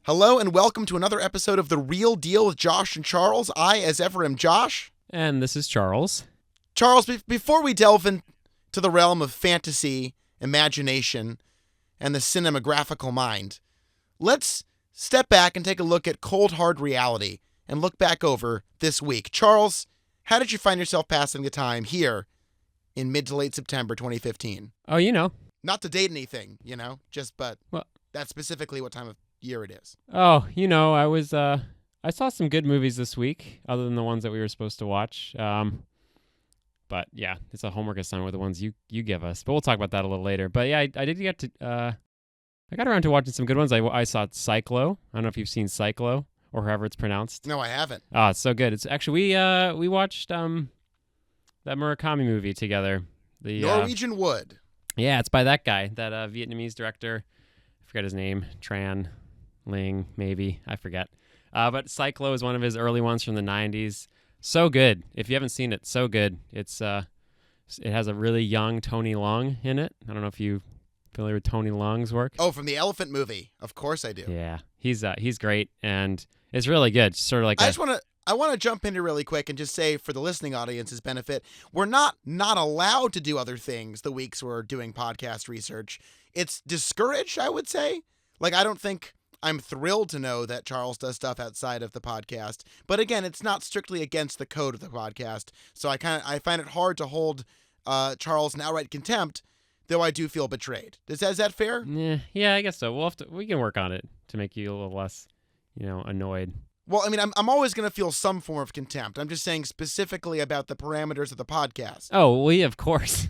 Hello and welcome to another episode of The Real Deal with Josh and Charles. I, as ever, am Josh. And this is Charles. Charles, before we delve into the realm of fantasy, imagination, and the cinematographical mind, let's step back and take a look at cold, hard reality and look back over this week. Charles, how did you find yourself passing the time here in mid to late September 2015? Oh, Not to date anything, but Well, that's specifically what time of year it is. I saw some good movies this week, other than the ones that we were supposed to watch. But yeah, it's a homework assignment with the ones you give us. But we'll talk about that a little later. But yeah, I did get to, I got around to watching some good ones. I saw Cyclo. I don't know if you've seen Cyclo or however it's pronounced. No, I haven't. Oh, it's so good. It's actually, we watched, that Murakami movie together. The Norwegian Wood. Yeah, it's by that guy, that Vietnamese director. I forget his name. Tran Ling, maybe. I forget. But Cyclo is one of his early ones from the 90s. So good. If you haven't seen it, so good. It has a really young Tony Leung in it. I don't know if you're familiar with Tony Leung's work. Oh, from the Elephant movie. Of course I do. Yeah, he's great, and it's really good. Sort of like I want to jump into really quick and just say, for the listening audience's benefit, we're not allowed to do other things the weeks we're doing podcast research. It's discouraged, I would say. Like, I don't think I'm thrilled to know that Charles does stuff outside of the podcast. But again, it's not strictly against the code of the podcast. So I find it hard to hold Charles in outright contempt, though I do feel betrayed. Is that fair? Yeah, I guess so. We can work on it to make you a little less, annoyed. Well, I mean, I'm always going to feel some form of contempt. I'm just saying specifically about the parameters of the podcast. Oh, well, yeah, of course.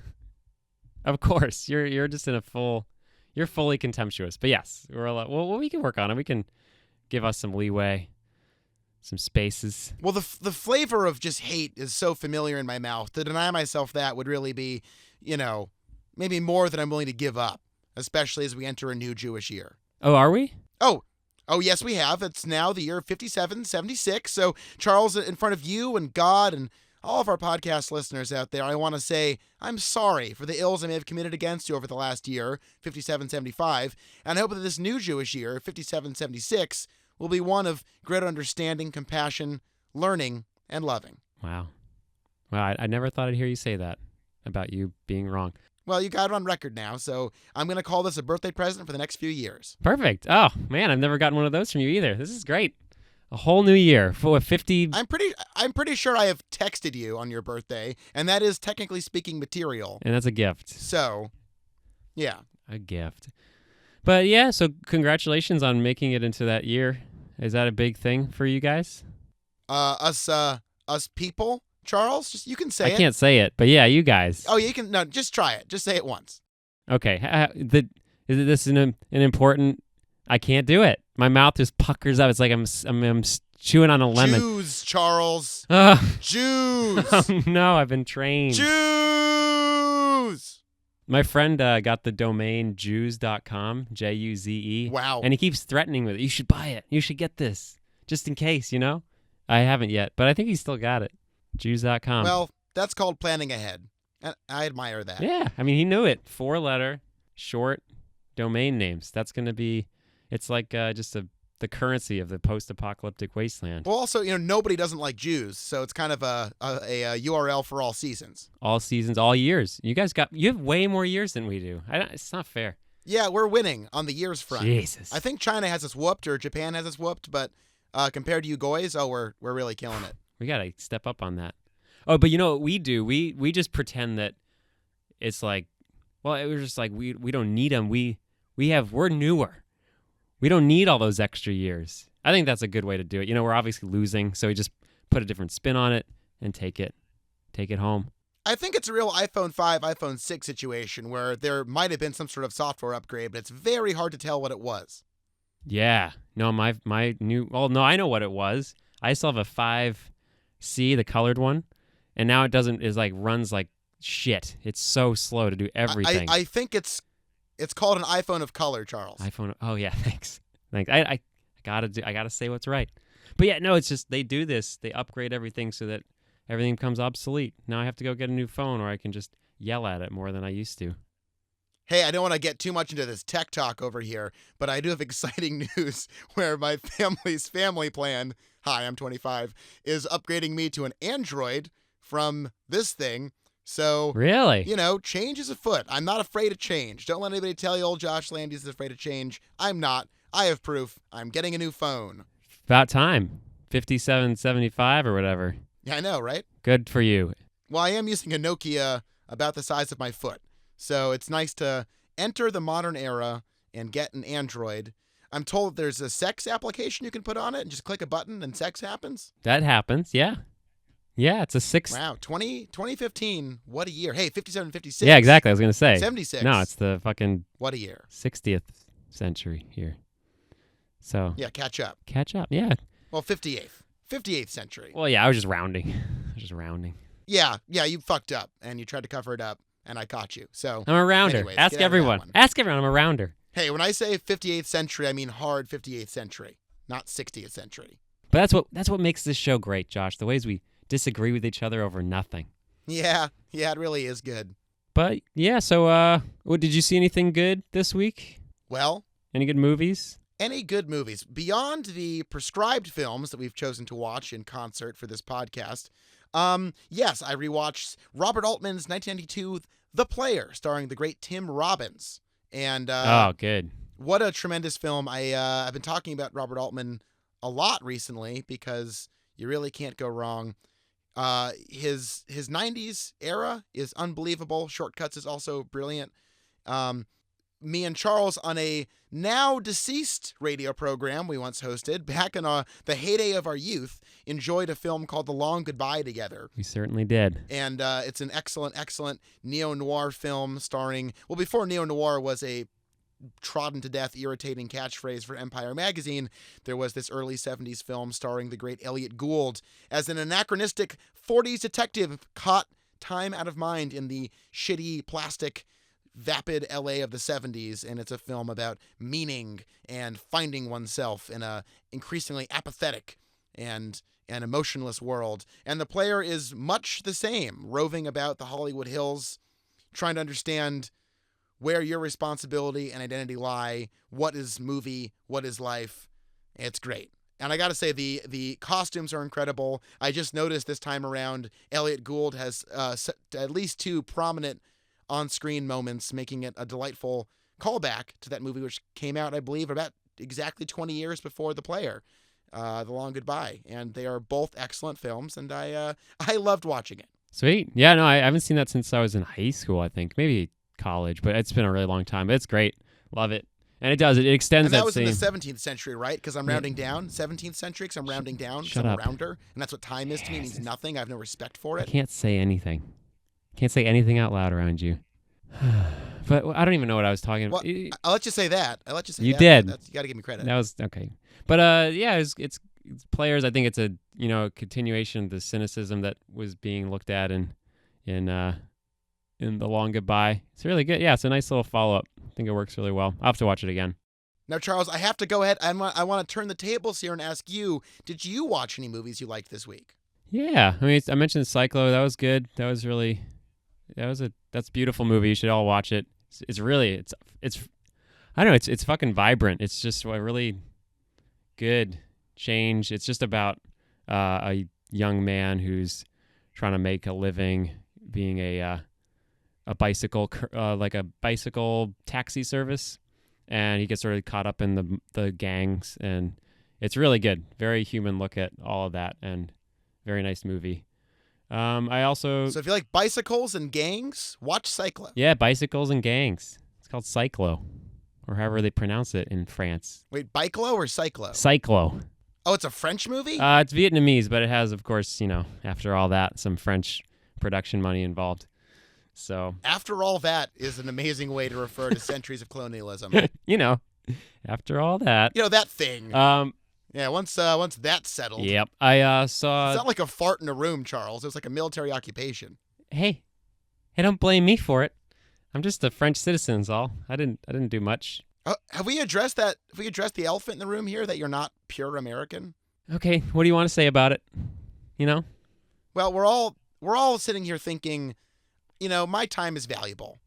Of course. You're just you're fully contemptuous. But yes, we can work on it. We can give us some leeway, some spaces. Well, the flavor of just hate is so familiar in my mouth. To deny myself that would really be, maybe more than I'm willing to give up, especially as we enter a new Jewish year. Oh, are we? Oh, yes, we have. It's now the year 5776. So, Charles, in front of you and God and all of our podcast listeners out there, I want to say I'm sorry for the ills I may have committed against you over the last year, 5775, and I hope that this new Jewish year, 5776, will be one of greater understanding, compassion, learning, and loving. Wow. Well, I never thought I'd hear you say that about you being wrong. Well, you got it on record now, so I'm going to call this a birthday present for the next few years. Perfect. Oh, man, I've never gotten one of those from you either. This is great. A whole new year for 50. I'm pretty sure I have texted you on your birthday, and that is technically speaking material. And that's a gift. So, yeah. A gift. But yeah, so congratulations on making it into that year. Is that a big thing for you guys? Us people, Charles, just you can say it. I can't say it, but yeah, you guys. Oh, you can. No, just try it. Just say it once. Okay. Is this an important? I can't do it. My mouth just puckers up. It's like I'm chewing on a lemon. Jews, Charles. Jews. Oh, no, I've been trained. Jews. My friend got the domain Jews.com, Juze. Wow. And he keeps threatening with it. You should buy it. You should get this, just in case, I haven't yet, but I think he's still got it. Jews.com. Well, that's called planning ahead. I admire that. Yeah, I mean, he knew it. 4-letter, short domain names. That's going to be, it's like just the currency of the post-apocalyptic wasteland. Well, also, nobody doesn't like Jews, so it's kind of a URL for all seasons. All seasons, all years. You have way more years than we do. It's not fair. Yeah, we're winning on the years front. Jesus. I think China has us whooped or Japan has us whooped, but compared to you guys, we're really killing it. We got to step up on that. Oh, but you know what we do? We just pretend that it's like, well, it was just like we don't need them. We're newer. We don't need all those extra years. I think that's a good way to do it. We're obviously losing, so we just put a different spin on it and take it home. I think it's a real iPhone 5, iPhone 6 situation where there might have been some sort of software upgrade, but it's very hard to tell what it was. Yeah. No, my new. Well, no, I know what it was. I still have a 5C, the colored one, and now it runs like shit. It's so slow to do everything. I think it's called an iPhone of color, Charles. iPhone. Oh yeah, thanks. I gotta say what's right. But yeah, no, it's just they do this. They upgrade everything so that everything becomes obsolete. Now I have to go get a new phone, or I can just yell at it more than I used to. Hey, I don't want to get too much into this tech talk over here, but I do have exciting news where my family's family plan, hi, I'm 25, is upgrading me to an Android from this thing. So, Really? change is afoot. I'm not afraid of change. Don't let anybody tell you old Josh Landis is afraid of change. I'm not. I have proof. I'm getting a new phone. About time. 5775 or whatever. Yeah, I know, right? Good for you. Well, I am using a Nokia about the size of my foot. So it's nice to enter the modern era and get an Android. I'm told there's a sex application you can put on it and just click a button and sex happens. That happens, yeah. Yeah, it's a 6. Wow, 2015, what a year. Hey, 57, 56. Yeah, exactly. I was going to say. 76. No, it's the fucking What a year. 60th century here. So, Yeah, catch up. catch up. Yeah. Well, 58th century. Well, yeah, I was just rounding. Yeah, you fucked up and you tried to cover it up and I caught you. So, I'm a rounder. anyways, Ask get out of that everyone. one. Ask everyone. I'm a rounder. Hey, when I say 58th century, I mean hard 58th century, not 60th century. But that's what makes this show great, Josh. The ways we disagree with each other over nothing. Yeah, it really is good. But yeah, so did you see anything good this week? Well, Any good movies? any good movies beyond the prescribed films that we've chosen to watch in concert for this podcast? Yes, I rewatched Robert Altman's 1992 The Player, starring the great Tim Robbins. And Oh, good. what a tremendous film. I've been talking about Robert Altman a lot recently because you really can't go wrong. His 90s era is unbelievable. Shortcuts is also brilliant. Me and Charles, on a now deceased radio program we once hosted back in the heyday of our youth, enjoyed a film called The Long Goodbye together. We certainly did. And it's an excellent neo-noir film starring, well, before neo-noir was a trodden-to-death, irritating catchphrase for Empire magazine, there was this early 70s film starring the great Elliot Gould as an anachronistic 40s detective caught time out of mind in the shitty, plastic, vapid LA of the 70s, and it's a film about meaning and finding oneself in a increasingly apathetic and an emotionless world. And The Player is much the same, roving about the Hollywood Hills, trying to understand where your responsibility and identity lie, what is movie, what is life. It's great. And I got to say, the costumes are incredible. I just noticed this time around, Elliot Gould has at least 2 prominent on-screen moments, making it a delightful callback to that movie, which came out, I believe, about exactly 20 years before The Player, The Long Goodbye. And they are both excellent films, and I loved watching it. Sweet. Yeah, no, I haven't seen that since I was in high school, I think. Maybe college, but it's been a really long time. It's great. Love it. And it does. It extends And that was same. in the 17th century, right? Because I'm rounding down. 17th century, because I'm rounding down. Shut I'm a up. rounder. And that's what time is to me. It means nothing. I have no respect for I it. can't say anything. Can't say anything out loud around you. But I don't even know what I was talking Well, about. I'll let you say that. You did. You got to give me credit. That was okay. But yeah, it's Players. I think it's a continuation of the cynicism that was being looked at in The Long Goodbye. It's really good. Yeah, it's a nice little follow up. I think it works really well. I'll have to watch it again. Now, Charles, I have to go ahead. I want to turn the tables here and ask you, did you watch any movies you liked this week? Yeah, I mean, I mentioned Cyclo. That was good. That's a beautiful movie. You should all watch it. It's I don't know. It's fucking vibrant. It's just a really good change. It's just about a young man who's trying to make a living being a bicycle like a bicycle taxi service, and he gets sort of caught up in the gangs, and it's really good. Very human look at all of that, and very nice movie. I also So if you like bicycles and gangs, watch Cyclo. yeah, bicycles and gangs. It's called Cyclo, or however they pronounce it in France. Wait, Biclo or Cyclo? Cyclo. Oh, it's a French movie? It's Vietnamese, but it has, of course, after all that, some French production money involved. So, After all that is an amazing way to refer to centuries of colonialism. after all that. That thing. Yeah, once that's settled. Yep. I It's saw. not like a fart in a room, Charles. It was like a military occupation. Hey, don't blame me for it. I'm just a French citizen, is all. I didn't do much. Have we addressed that? Have we addressed the elephant in the room here, that you're not pure American? Okay, what do you want to say about it? Well, we're all sitting here thinking, my time is valuable.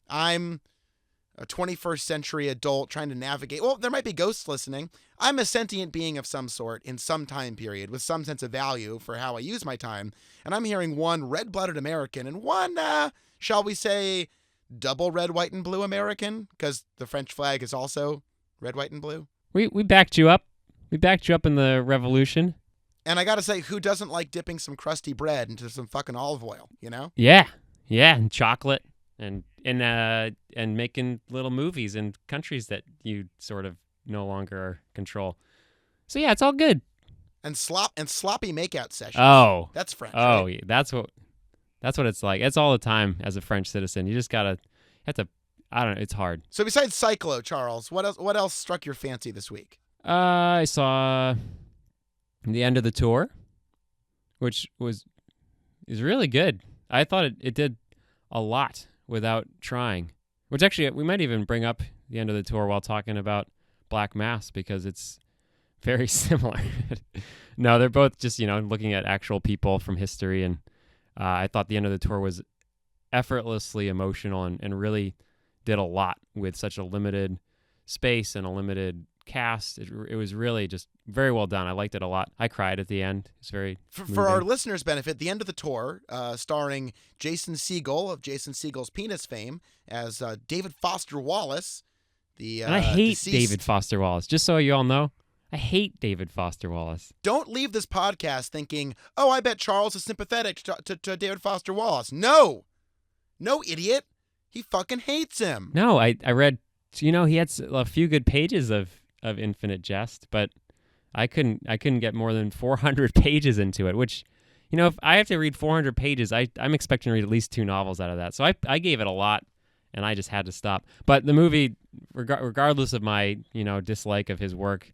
I'm a 21st century adult trying to navigate. Well, there might be ghosts listening. I'm a sentient being of some sort in some time period with some sense of value for how I use my time. And I'm hearing one red-blooded American and one, shall we say, double red, white, and blue American, because the French flag is also red, white, and blue. We backed you up. We backed you up in the revolution. And I got to say, who doesn't like dipping some crusty bread into some fucking olive oil, you know? Yeah, and chocolate, and making little movies in countries that you sort of no longer control. So yeah, it's all good. And sloppy makeout sessions. Oh, that's French. Oh, right? yeah, that's what it's like. It's all the time as a French citizen. You just have to. I don't know. It's hard. So besides Cyclo, Charles, what else struck your fancy this week? I saw the end of the tour, which is really good. I thought it did a lot without trying. Which actually, we might even bring up the end of the tour while talking about Black Mass, because it's very similar. No, they're both just, looking at actual people from history, and I thought the end of the tour was effortlessly emotional and really did a lot with such a limited space and a limited cast. It was really just very well done. I liked it a lot. I cried at the end. It's very for our listeners' benefit, the end of the tour, starring Jason Segel of Jason Segel's Penis fame as David Foster Wallace. And I hate deceased. David Foster Wallace. Just so you all know, I hate David Foster Wallace. Don't leave this podcast thinking, oh, I bet Charles is sympathetic to David Foster Wallace. No, idiot. He fucking hates him. No, I read, he had a few good pages of Infinite Jest, but I couldn't get more than 400 pages into it, which, if I have to read 400 pages, I'm expecting to read at least 2 novels out of that. So I gave it a lot, and I just had to stop. But the movie, regardless of my, dislike of his work,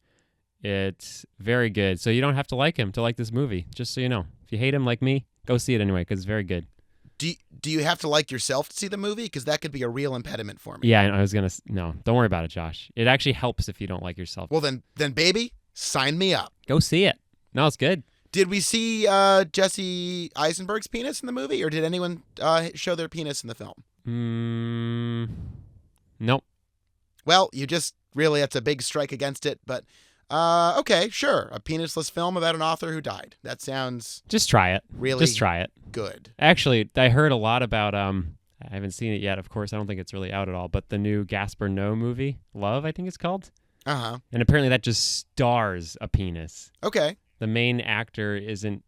it's very good. So you don't have to like him to like this movie, just so you know. If you hate him like me, go see it anyway, because it's very good. Do you have to like yourself to see the movie? Because that could be a real impediment for me. Yeah, I was going to... No, don't worry about it, Josh. It actually helps if you don't like yourself. Well, then baby, sign me up. Go see it. No, it's good. Did we see Jesse Eisenberg's penis in the movie, or did anyone show their penis in the film? Nope. Well, that's a big strike against it, but okay, sure. A penisless film about an author who died. That sounds... Just try it. Really? Just try it. Good. Actually, I heard a lot about, I haven't seen it yet, of course. I don't think it's really out at all, but the new Gaspar Noé movie, Love, I think it's called. Uh-huh. And apparently that just stars a penis. Okay. The main actor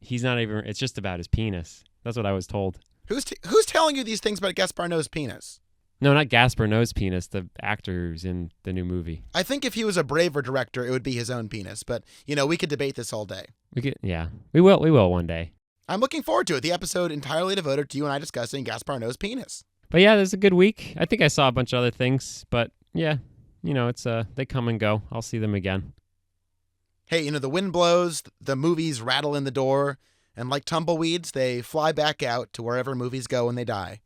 he's not even, it's just about his penis. That's what I was told. Who's telling you these things about Gaspar Noé's penis? No, not Gaspar Noé's penis, the actor who's in the new movie. I think if he was a braver director, it would be his own penis. But, we could debate this all day. We will one day. I'm looking forward to it. The episode entirely devoted to you and I discussing Gaspar Noé's penis. But yeah, there's a good week. I think I saw a bunch of other things, but yeah, it's they come and go. I'll see them again. Hey, the wind blows, the movies rattle in the door, and like tumbleweeds, they fly back out to wherever movies go when they die.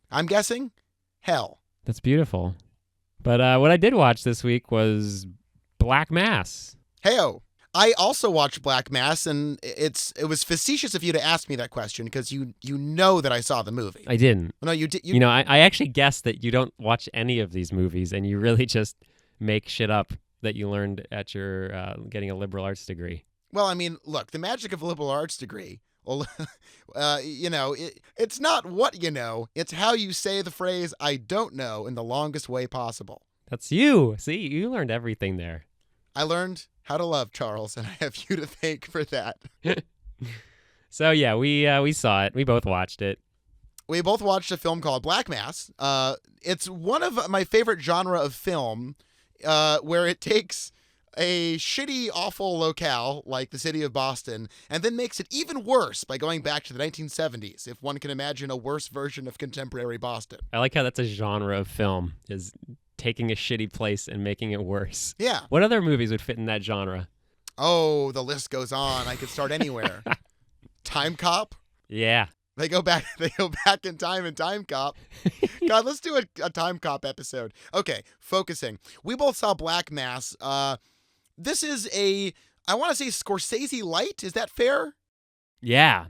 I'm guessing hell. That's beautiful. But what I did watch this week was Black Mass. Hey-o. I also watched Black Mass, and it was facetious of you to ask me that question because you know that I saw the movie. I didn't. No, you did. I actually guessed that you don't watch any of these movies, and you really just make shit up that you learned at your getting a liberal arts degree. Well, look, the magic of a liberal arts degree. Well, it's not what you know; it's how you say the phrase "I don't know" in the longest way possible. That's you. See, you learned everything there. I learned how to love, Charles, and I have you to thank for that. So yeah, we saw it. We both watched it. We both watched a film called Black Mass. It's one of my favorite genre of film, where it takes a shitty, awful locale like the city of Boston and then makes it even worse by going back to the 1970s, if one can imagine a worse version of contemporary Boston. I like how that's a genre of film, is taking a shitty place and making it worse. Yeah. What other movies would fit in that genre? Oh, the list goes on. I could start anywhere. Time Cop. Yeah. They go back in time in Time Cop. God, let's do a Time Cop episode. Okay, focusing. We both saw Black Mass. This is I want to say Scorsese light. Is that fair? Yeah,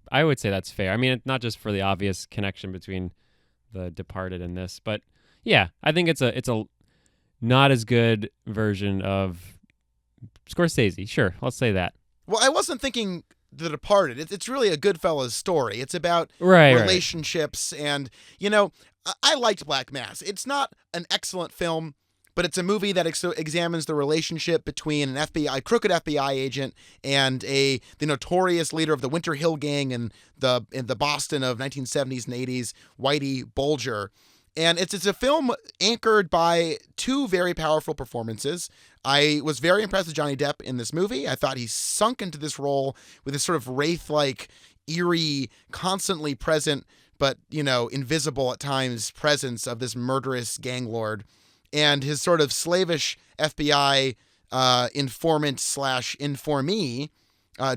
I would say that's fair. Not just for the obvious connection between The Departed and this, but Yeah, I think it's a not as good version of Scorsese. Sure, let's say that. Well, I wasn't thinking The Departed. It's really a Goodfellas story. It's about Right. relationships, and I liked Black Mass. It's not an excellent film, but it's a movie that examines the relationship between an crooked FBI agent and the notorious leader of the Winter Hill Gang in the Boston of 1970s and 80s, Whitey Bulger. And it's a film anchored by two very powerful performances. I was very impressed with Johnny Depp in this movie. I thought he sunk into this role with this sort of wraith-like, eerie, constantly present, but, invisible at times presence of this murderous gang lord. And his sort of slavish FBI informant / informee,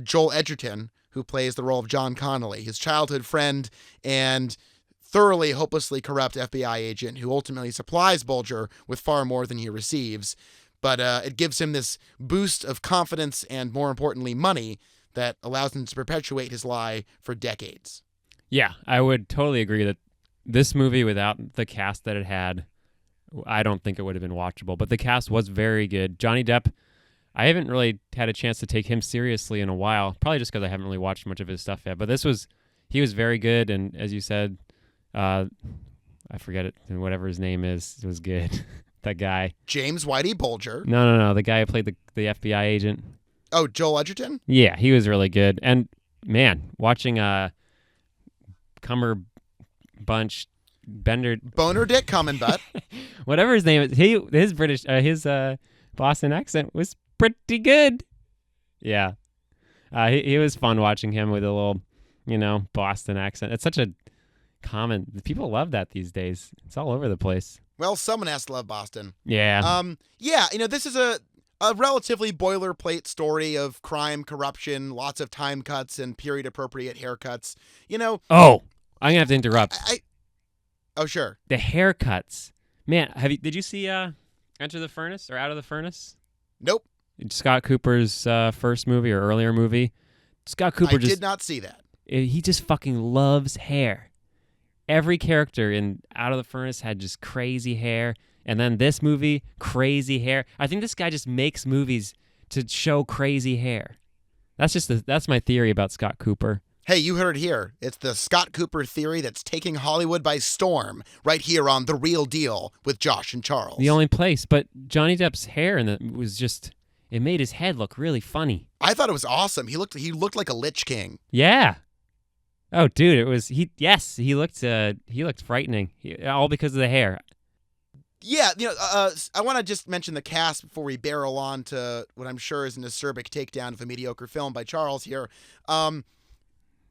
Joel Edgerton, who plays the role of John Connolly, his childhood friend and thoroughly, hopelessly corrupt FBI agent who ultimately supplies Bulger with far more than he receives. But it gives him this boost of confidence and, more importantly, money that allows him to perpetuate his lie for decades. Yeah, I would totally agree that this movie, without the cast that it had, I don't think it would have been watchable. But the cast was very good. Johnny Depp, I haven't really had a chance to take him seriously in a while, probably just because I haven't really watched much of his stuff yet. But he was very good, and as you said, I forget it, whatever his name is, it was good. That guy. James Whitey Bulger. No, the guy who played the FBI agent. Oh, Joel Edgerton? Yeah, he was really good. And, man, watching Cumberbunch Bender... Boner Dick Cumberbatch. whatever his name is, his Boston accent was pretty good. Yeah. He was fun watching him with a little, Boston accent. It's such a common... People love that these days. It's all over the place. Well, someone has to love Boston. Yeah. This is a relatively boilerplate story of crime, corruption, lots of time cuts and period-appropriate haircuts. Oh, I'm gonna have to interrupt. Oh, sure. The haircuts, man. Did you see Enter the Furnace or Out of the Furnace? Nope. Scott Cooper's first movie or earlier movie. Scott Cooper did not see that. He just fucking loves hair. Every character in Out of the Furnace had just crazy hair. And then this movie, crazy hair. I think this guy just makes movies to show crazy hair. That's my theory about Scott Cooper. Hey, you heard it here. It's the Scott Cooper theory that's taking Hollywood by storm right here on The Real Deal with Josh and Charles. The only place. But Johnny Depp's hair was just, it made his head look really funny. I thought it was awesome. He looked like a Lich King. Yeah. Oh, dude, he looked frightening. All because of the hair. Yeah, I want to just mention the cast before we barrel on to what I'm sure is an acerbic takedown of a mediocre film by Charles here.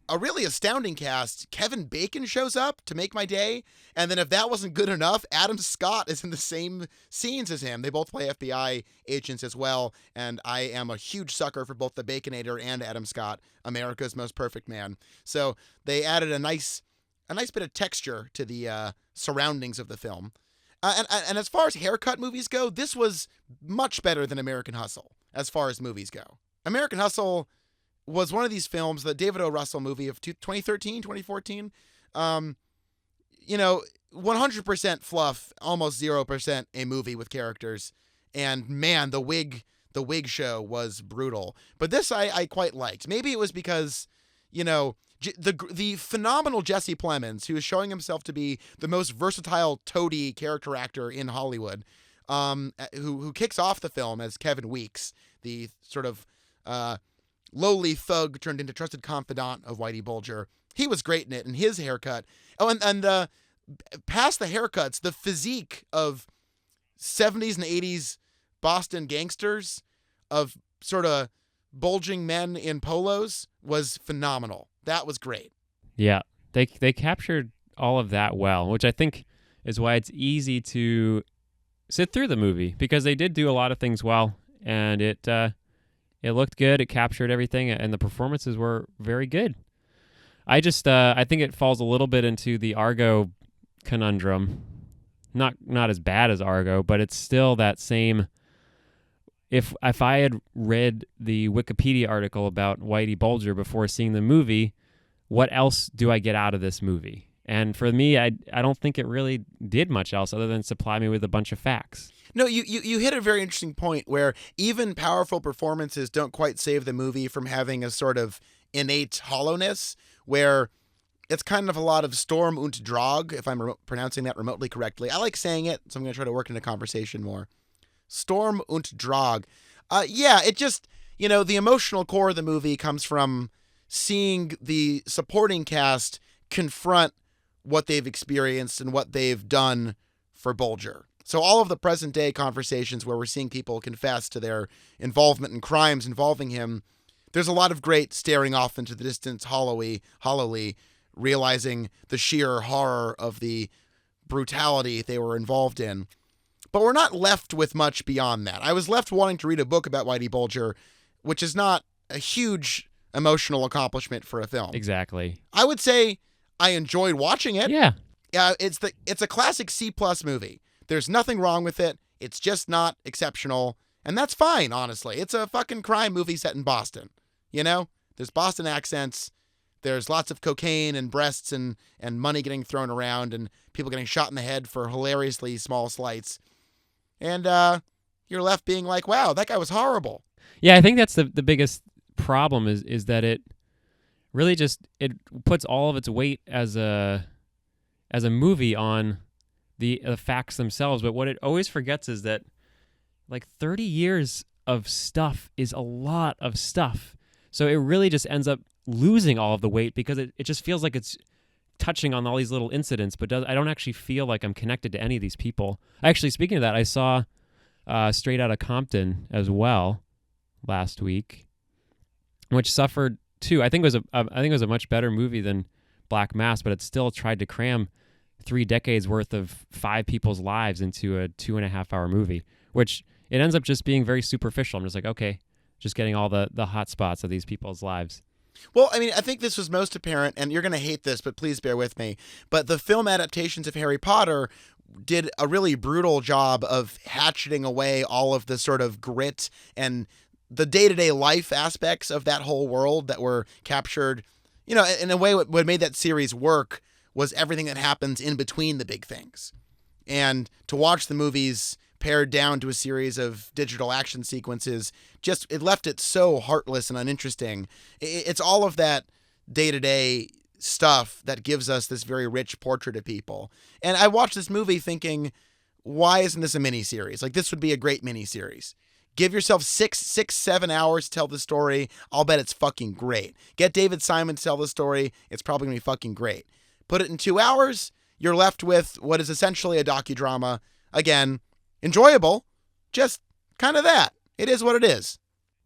A really astounding cast. Kevin Bacon shows up to make my day, and then if that wasn't good enough, Adam Scott is in the same scenes as him. They both play FBI agents as well, and I am a huge sucker for both the Baconator and Adam Scott, America's most perfect man. So they added a nice bit of texture to the surroundings of the film. And as far as haircut movies go, this was much better than American Hustle as far as movies go. American Hustle was one of these films, the David O. Russell movie of 2013, 2014. 100% fluff, almost 0% a movie with characters. And man, the wig show was brutal. But this I quite liked. Maybe it was because, the phenomenal Jesse Plemons, who is showing himself to be the most versatile toady character actor in Hollywood, who kicks off the film as Kevin Weeks, the sort of lowly thug turned into trusted confidant of Whitey Bulger. He was great in it, and his haircut. Oh, and past the haircuts, the physique of 70s and 80s Boston gangsters, of sort of bulging men in polos, was phenomenal. That was great. Yeah, they captured all of that well, which I think is why it's easy to sit through the movie, because they did do a lot of things well, and it looked good. It captured everything, and the performances were very good. I think it falls a little bit into the Argo conundrum. Not as bad as Argo, but it's still that same. If I had read the Wikipedia article about Whitey Bulger before seeing the movie, what else do I get out of this movie? And for me, I don't think it really did much else other than supply me with a bunch of facts. No, you hit a very interesting point where even powerful performances don't quite save the movie from having a sort of innate hollowness, where it's kind of a lot of Sturm und Drang, if I'm pronouncing that remotely correctly. I like saying it, so I'm going to try to work in a conversation more. Sturm und Drang. Yeah, it just, the emotional core of the movie comes from seeing the supporting cast confront what they've experienced and what they've done for Bulger. So all of the present day conversations where we're seeing people confess to their involvement in crimes involving him, there's a lot of great staring off into the distance hollowly, realizing the sheer horror of the brutality they were involved in. But we're not left with much beyond that. I was left wanting to read a book about Whitey Bulger, which is not a huge emotional accomplishment for a film. Exactly. I would say I enjoyed watching it. Yeah. It's a classic C+ movie. There's nothing wrong with it. It's just not exceptional. And that's fine, honestly. It's a fucking crime movie set in Boston. There's Boston accents. There's lots of cocaine and breasts and money getting thrown around and people getting shot in the head for hilariously small slights. And you're left being like, wow, that guy was horrible. Yeah, I think that's the biggest problem is that it really just it puts all of its weight as a movie on the facts themselves. But what it always forgets is that like 30 years of stuff is a lot of stuff. So it really just ends up losing all of the weight because it just feels like it's touching on all these little incidents, but I don't actually feel like I'm connected to any of these people. Actually, speaking of that, I saw Straight Outta Compton as well last week, which suffered too. I think it was a much better movie than Black Mass, but it still tried to cram 3 decades worth of 5 people's lives into a 2.5-hour movie, which it ends up just being very superficial. I'm just like, okay, just getting all the hot spots of these people's lives. Well, I mean, I think this was most apparent, and you're going to hate this, but please bear with me. But the film adaptations of Harry Potter did a really brutal job of hatcheting away all of the sort of grit and the day-to-day life aspects of that whole world that were captured. In a way, what made that series work was everything that happens in between the big things. And to watch the movies pared down to a series of digital action sequences, it left it so heartless and uninteresting. It's all of that day-to-day stuff that gives us this very rich portrait of people. And I watched this movie thinking, why isn't this a miniseries? Like, this would be a great miniseries. Give yourself 7 hours to tell the story. I'll bet it's fucking great. Get David Simon to tell the story. It's probably going to be fucking great. Put it in 2 hours. You're left with what is essentially a docudrama. Again, enjoyable, just kind of that. It is what it is.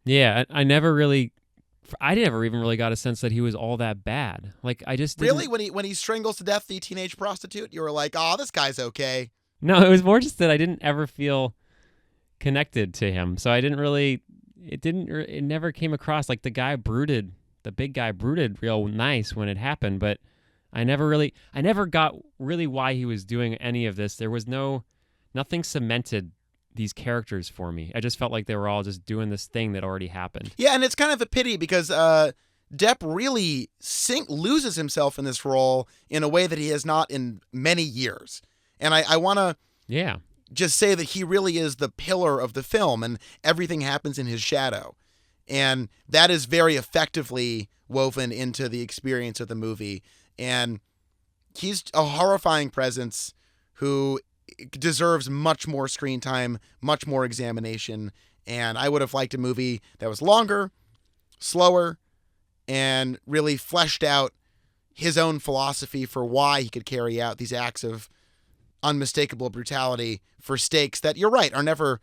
Yeah, I never even really got a sense that he was all that bad. Like, I just didn't... Really? When he strangles to death the teenage prostitute, you were like, oh, this guy's okay. No, it was more just that I didn't ever feel connected to him. So I didn't really... It never came across like the big guy brooded real nice when it happened, but I never got really why he was doing any of this. There was nothing cemented these characters for me. I just felt like they were all just doing this thing that already happened. Yeah, and it's kind of a pity because Depp really loses himself in this role in a way that he has not in many years. And I want to just say that he really is the pillar of the film and everything happens in his shadow. And that is very effectively woven into the experience of the movie. And he's a horrifying presence who deserves much more screen time, much more examination, and I would have liked a movie that was longer, slower, and really fleshed out his own philosophy for why he could carry out these acts of unmistakable brutality for stakes that, you're right, are never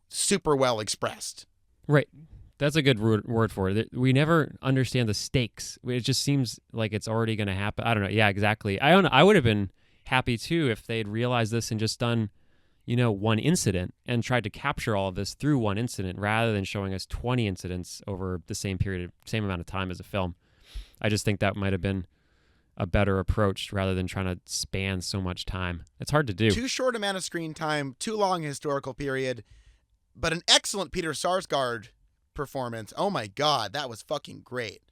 super well expressed. Right. That's a good word for it. We never understand the stakes. It just seems like it's already going to happen. I don't know. Yeah, exactly. I would have been happy too if they'd realized this and just done, one incident and tried to capture all of this through one incident rather than showing us 20 incidents over the same amount of time as a film. I just think that might have been a better approach rather than trying to span so much time. It's hard to do. Too short amount of screen time, too long historical period, but an excellent Peter Sarsgaard performance. Oh my God, that was fucking great.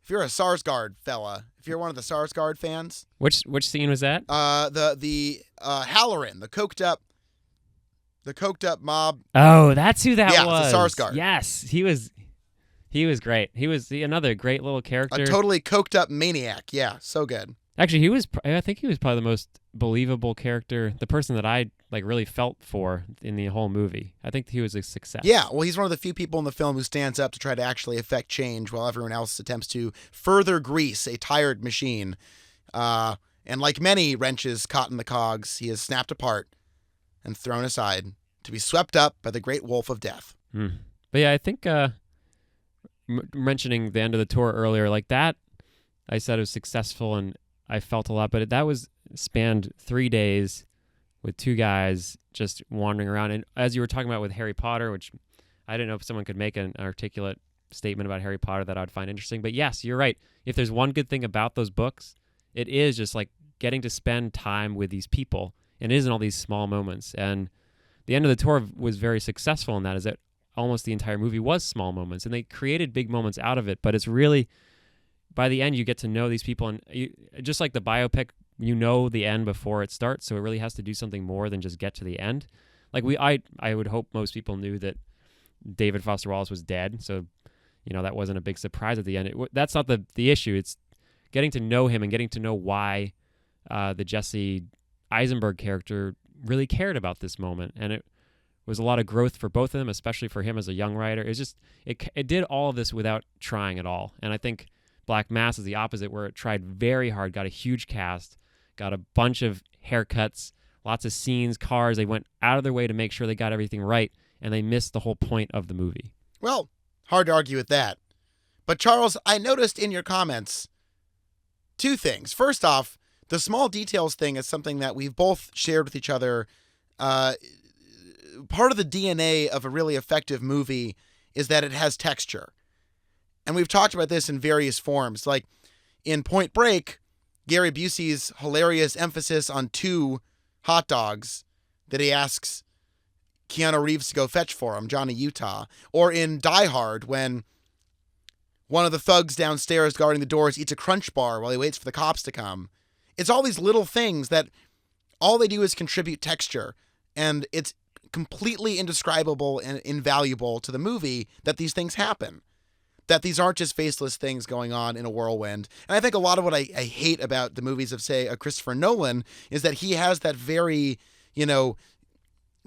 If you're a Sarsgaard fella, if you're one of the Sarsgaard fans, Which scene was that? the Halloran, the coked up mob. Oh, that's who that Yeah, was. it's a Sarsgaard. Yes, he was great. He was another great little character. A totally coked up maniac. Yeah, so good. Actually, I think he was probably the most believable character, the person that I like really felt for in the whole movie. I think he was a success. Yeah, well, he's one of the few people in the film who stands up to try to actually affect change while everyone else attempts to further grease a tired machine. And like many wrenches caught in the cogs, he is snapped apart and thrown aside to be swept up by the great wolf of death. But yeah, I think mentioning the end of the tour earlier, like that, I said it was successful and I felt a lot, but that was spanned 3 days with two guys just wandering around. And as you were talking about with Harry Potter, which I didn't know if someone could make an articulate statement about Harry Potter that I'd find interesting. But yes, you're right. If there's one good thing about those books, it is just like getting to spend time with these people. And it is in all these small moments. And the end of the tour was very successful in that, is that almost the entire movie was small moments. And they created big moments out of it. But it's really, by the end, you get to know these people. And just like the biopic, you know the end before it starts. So it really has to do something more than just get to the end. Like I would hope most people knew that David Foster Wallace was dead. So, that wasn't a big surprise at the end. That's not the issue. It's getting to know him and getting to know why the Jesse Eisenberg character really cared about this moment. And it was a lot of growth for both of them, especially for him as a young writer. It's just, it did all of this without trying at all. And I think Black Mass is the opposite, where it tried very hard, got a huge cast, got a bunch of haircuts, lots of scenes, cars. They went out of their way to make sure they got everything right, and they missed the whole point of the movie. Well, hard to argue with that. But Charles, I noticed in your comments two things. First off, the small details thing is something that we've both shared with each other. Part of the DNA of a really effective movie is that it has texture. And we've talked about this in various forms. Like in Point Break, Gary Busey's hilarious emphasis on 2 hot dogs that he asks Keanu Reeves to go fetch for him, Johnny Utah. Or in Die Hard, when one of the thugs downstairs guarding the doors eats a Crunch Bar while he waits for the cops to come. It's all these little things that all they do is contribute texture. And it's completely indescribable and invaluable to the movie that these things happen. That these aren't just faceless things going on in a whirlwind. And I think a lot of what I hate about the movies of, say, a Christopher Nolan is that he has that very,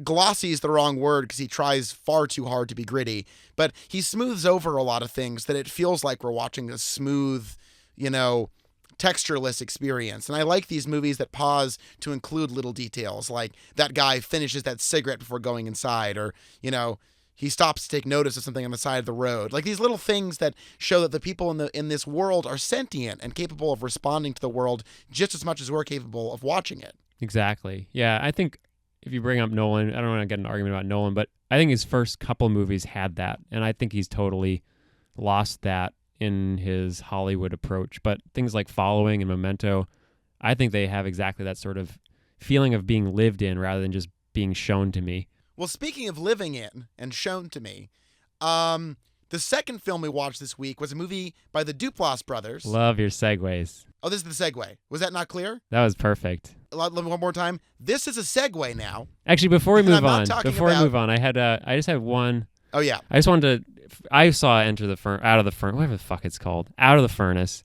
glossy is the wrong word because he tries far too hard to be gritty, but he smooths over a lot of things that it feels like we're watching a smooth, textureless experience. And I like these movies that pause to include little details, like that guy finishes that cigarette before going inside, or, he stops to take notice of something on the side of the road. Like these little things that show that the people in this world are sentient and capable of responding to the world just as much as we're capable of watching it. Exactly. Yeah, I think if you bring up Nolan, I don't want to get an argument about Nolan, but I think his first couple movies had that, and I think he's totally lost that in his Hollywood approach. But things like Following and Memento, I think they have exactly that sort of feeling of being lived in rather than just being shown to me. Well, speaking of living in and shown to me, the second film we watched this week was a movie by the Duplass brothers. Love your segues. Oh, this is the segue. Was that not clear? That was perfect. One more time. This is a segue now. Actually, before we And move I'm not on, talking about- I just have one. Oh, yeah. I just wanted to. I saw out of the furnace, whatever the fuck it's called, Out of the Furnace,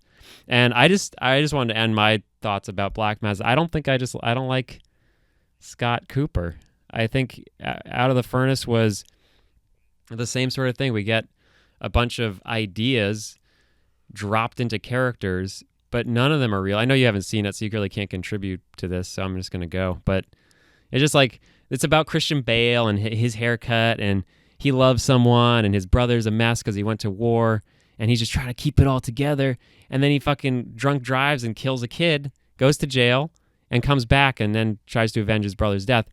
and I just wanted to end my thoughts about Black Mass. I don't like Scott Cooper. I think Out of the Furnace was the same sort of thing. We get a bunch of ideas dropped into characters, but none of them are real. I know you haven't seen it, so you really can't contribute to this, so I'm just going to go. But it's just like, it's about Christian Bale and his haircut, and he loves someone, and his brother's a mess because he went to war, and he's just trying to keep it all together. And then he fucking drunk drives and kills a kid, goes to jail, and comes back and then tries to avenge his brother's death.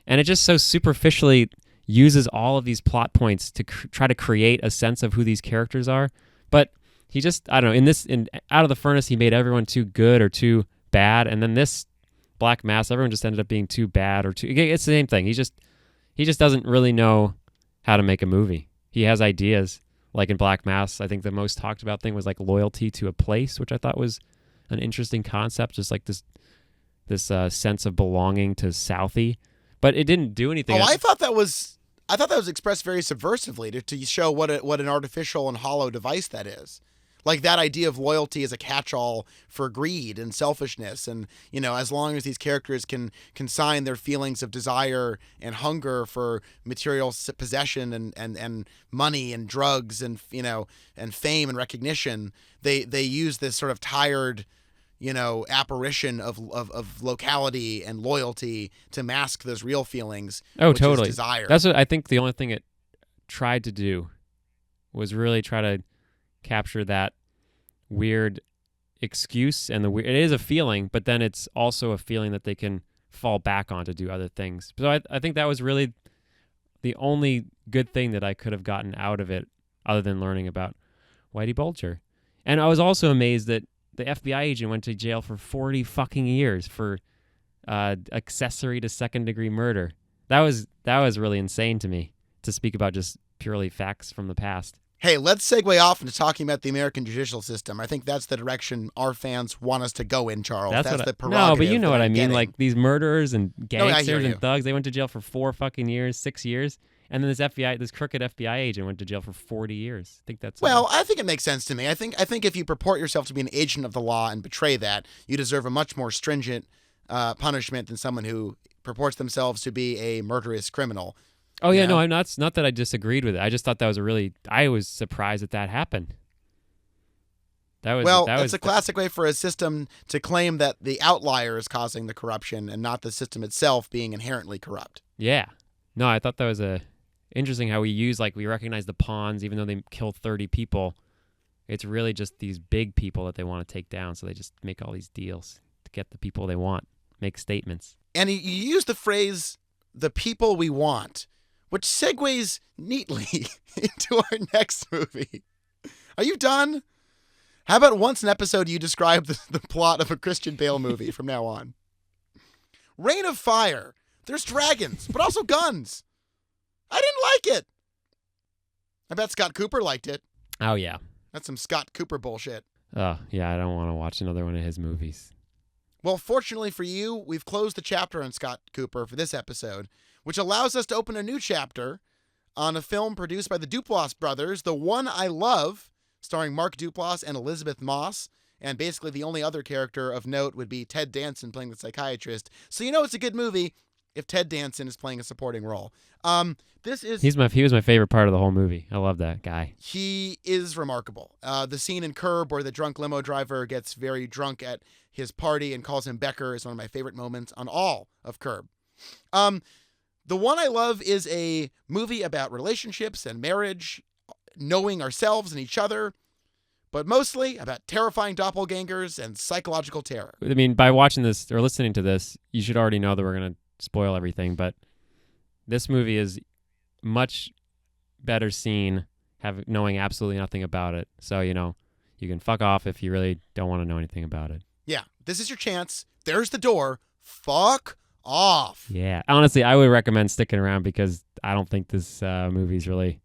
And it just so superficially uses all of these plot points to try to create a sense of who these characters are. But he just, I don't know, in Out of the Furnace, he made everyone too good or too bad. And then this Black Mass, everyone just ended up being too bad or too, it's the same thing. He just doesn't really know how to make a movie. He has ideas Like in Black Mass, I think the most talked about thing was like loyalty to a place, which I thought was an interesting concept, just like this sense of belonging to Southie. But it didn't do anything. Oh, I thought that was expressed very subversively to show what an artificial and hollow device that is. Like that idea of loyalty as a catch-all for greed and selfishness. And, as long as these characters can consign their feelings of desire and hunger for material possession and money and drugs and, and fame and recognition, they use this sort of tired, apparition of locality and loyalty to mask those real feelings. Oh, which totally. Is desire. That's what I think the only thing it tried to do was really try to capture that weird excuse and it is a feeling, but then it's also a feeling that they can fall back on to do other things. So I think that was really the only good thing that I could have gotten out of it, other than learning about Whitey Bulger. And I was also amazed that the FBI agent went to jail for 40 fucking years for accessory to second-degree murder. That was really insane to me, to speak about just purely facts from the past. Hey, let's segue off into talking about the American judicial system. I think that's the direction our fans want us to go in, Charles. That's the prerogative. No, but you know what I mean. Getting. Like these murderers and gangsters and thugs, they went to jail for 4 fucking years, 6 years. And then this crooked FBI agent went to jail for 40 years. I think that's... Well, I think it makes sense to me. I think if you purport yourself to be an agent of the law and betray that, you deserve a much more stringent punishment than someone who purports themselves to be a murderous criminal. Oh, yeah, no, I'm not. It's not that I disagreed with it. I just thought that was I was surprised that happened. It's a classic way for a system to claim that the outlier is causing the corruption and not the system itself being inherently corrupt. Yeah. No, I thought that was interesting how we recognize the pawns, even though they kill 30 people. It's really just these big people that they want to take down, so they just make all these deals to get the people they want, make statements. And you use the phrase, the people we want, which segues neatly into our next movie. Are you done? How about once an episode you describe the plot of a Christian Bale movie from now on? Reign of Fire. There's dragons, but also guns. I didn't like it. I bet Scott Cooper liked it. Oh, yeah. That's some Scott Cooper bullshit. Oh, yeah, I don't want to watch another one of his movies. Well, fortunately for you, we've closed the chapter on Scott Cooper for this episode, which allows us to open a new chapter on a film produced by the Duplass brothers, The One I Love, starring Mark Duplass and Elizabeth Moss. And basically the only other character of note would be Ted Danson playing the psychiatrist. So it's a good movie if Ted Danson is playing a supporting role. He was my favorite part of the whole movie. I love that guy. He is remarkable. The scene in Curb where the drunk limo driver gets very drunk at his party and calls him Becker is one of my favorite moments on all of Curb. The One I Love is a movie about relationships and marriage, knowing ourselves and each other, but mostly about terrifying doppelgangers and psychological terror. I mean, by watching this or listening to this, you should already know that we're going to spoil everything, but this movie is much better seen knowing absolutely nothing about it. So, you can fuck off if you really don't want to know anything about it. Yeah, this is your chance. There's the door. Fuck off. Yeah, honestly, I would recommend sticking around because I don't think this movie is really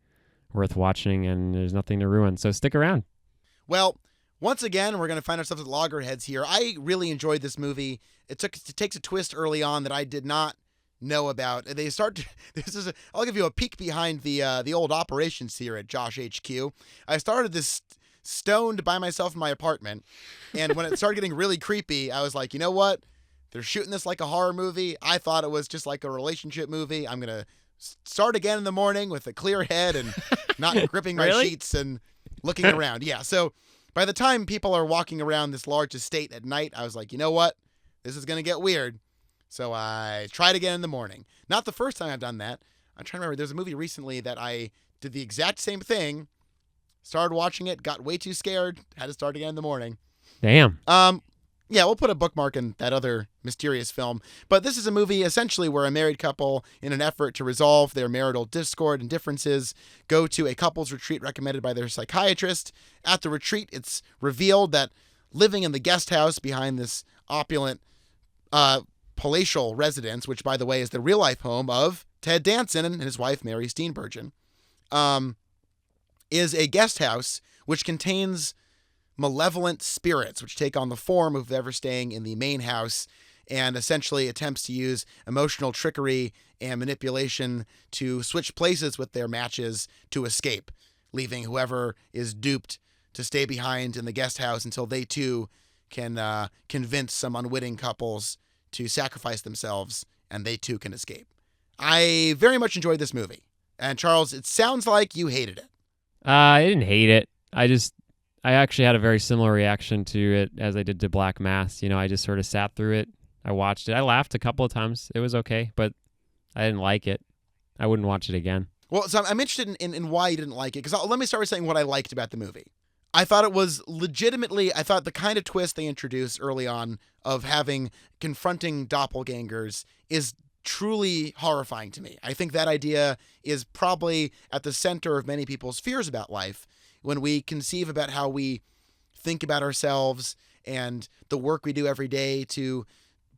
worth watching and there's nothing to ruin. So stick around. Well, once again, we're going to find ourselves at loggerheads here. I really enjoyed this movie. It takes a twist early on that I did not know about. I'll give you a peek behind the old operations here at Josh HQ. I started this stoned by myself in my apartment, and when it started getting really creepy, I was like, you know what? They're shooting this like a horror movie. I thought it was just like a relationship movie. I'm going to start again in the morning with a clear head and not gripping my sheets and looking around. Yeah, so by the time people are walking around this large estate at night, I was like, you know what? This is going to get weird. So I tried again in the morning. Not the first time I've done that. I'm trying to remember. There's a movie recently that I did the exact same thing. Started watching it, got way too scared, had to start again in the morning. Damn. Yeah, we'll put a bookmark in that other mysterious film. But this is a movie essentially where a married couple, in an effort to resolve their marital discord and differences, go to a couples retreat recommended by their psychiatrist. At the retreat, it's revealed that living in the guest house behind this opulent palatial residence, which, by the way, is the real-life home of Ted Danson and his wife, Mary Steenburgen, is a guest house which contains malevolent spirits which take on the form of whoever staying in the main house, and essentially attempts to use emotional trickery and manipulation to switch places with their matches to escape, leaving whoever is duped to stay behind in the guest house until they too can convince some unwitting couples to sacrifice themselves and they too can escape. I very much enjoyed this movie. And Charles, it sounds like you hated it. I didn't hate it. I actually had a very similar reaction to it as I did to Black Mass. I just sort of sat through it. I watched it. I laughed a couple of times. It was okay, but I didn't like it. I wouldn't watch it again. Well, so I'm interested in why you didn't like it, because let me start with saying what I liked about the movie. I thought it was I thought the kind of twist they introduced early on of confronting doppelgangers is truly horrifying to me. I think that idea is probably at the center of many people's fears about life when we conceive about how we think about ourselves and the work we do every day to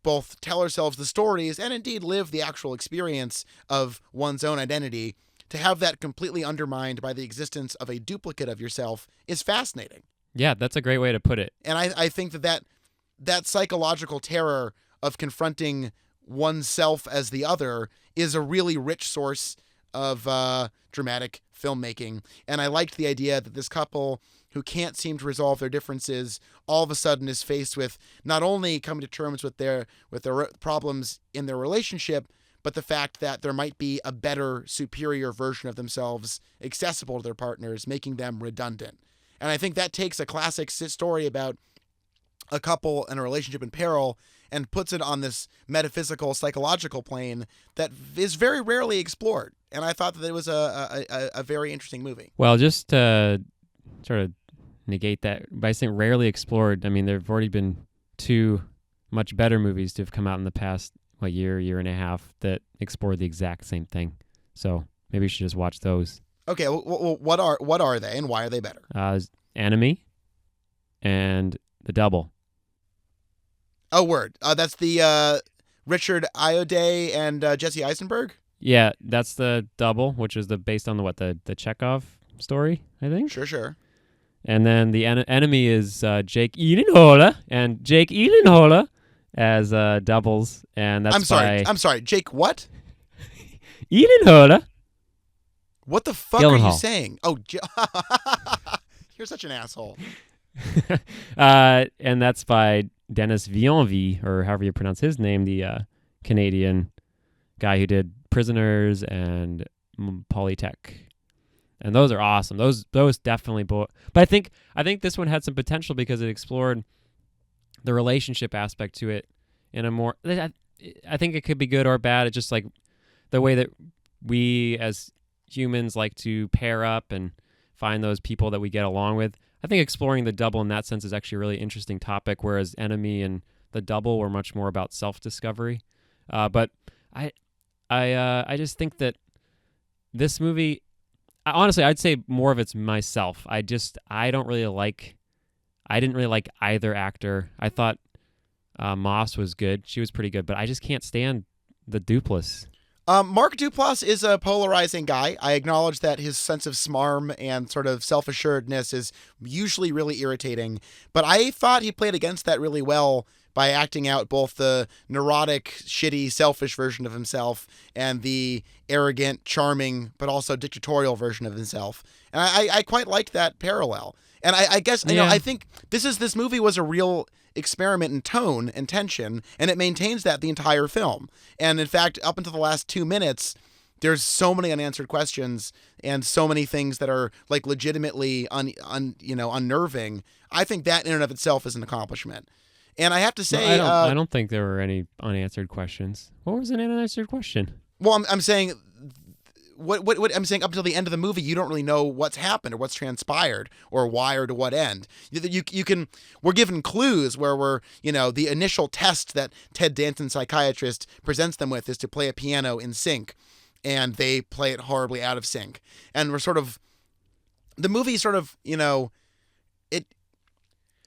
both tell ourselves the stories and indeed live the actual experience of one's own identity. To have that completely undermined by the existence of a duplicate of yourself is fascinating. Yeah, that's a great way to put it. And I think that psychological terror of confronting oneself as the other is a really rich source of dramatic filmmaking. And I liked the idea that this couple who can't seem to resolve their differences all of a sudden is faced with not only coming to terms with their problems in their relationship, but the fact that there might be a better, superior version of themselves accessible to their partners, making them redundant. And I think that takes a classic story about a couple and a relationship in peril and puts it on this metaphysical, psychological plane that is very rarely explored. And I thought that it was a very interesting movie. Well, just to sort of negate that by saying rarely explored, I mean, there have already been two much better movies to have come out in the past year and a half that explore the exact same thing. So maybe you should just watch those. Okay, well, what are they and why are they better? Enemy and The Double. Oh, word. That's the Richard Ayoade and Jesse Eisenberg? Yeah, that's The Double, which is based on the Chekhov story, I think. Sure. And then the enemy is Jake Gyllenhaal and Jake Gyllenhaal as doubles, and that's I'm sorry, Jake what? Gyllenhaal. What the fuck are you saying? Oh, you're such an asshole. And that's by Denis Villeneuve, or however you pronounce his name, the Canadian guy who did Prisoners and Polytech. And those are awesome. Those definitely but I think this one had some potential because it explored the relationship aspect to it in a more, I think it could be good or bad. It's just like the way that we as humans like to pair up and find those people that we get along with. I think exploring The Double in that sense is actually a really interesting topic, whereas Enemy and The Double were much more about self-discovery. But I just think that this movie, honestly, I'd say more of it's myself. I didn't really like either actor. I thought Moss was good. She was pretty good, but I just can't stand the Duplass. Mark Duplass is a polarizing guy. I acknowledge that his sense of smarm and sort of self-assuredness is usually really irritating, but I thought he played against that really well by acting out both the neurotic, shitty, selfish version of himself and the arrogant, charming, but also dictatorial version of himself. And I quite liked that parallel. And I guess, I think this movie was a real experiment in tone and tension, and it maintains that the entire film. And in fact, up until the last 2 minutes, there's so many unanswered questions and so many things that are like legitimately unnerving. I think that in and of itself is an accomplishment. And I have to say, I don't think there were any unanswered questions. What was an unanswered question? Well, I'm saying what I'm saying up until the end of the movie, you don't really know what's happened or what's transpired or why or to what end. We're given clues where the initial test that Ted Danson, psychiatrist, presents them with is to play a piano in sync, and they play it horribly out of sync. And the movie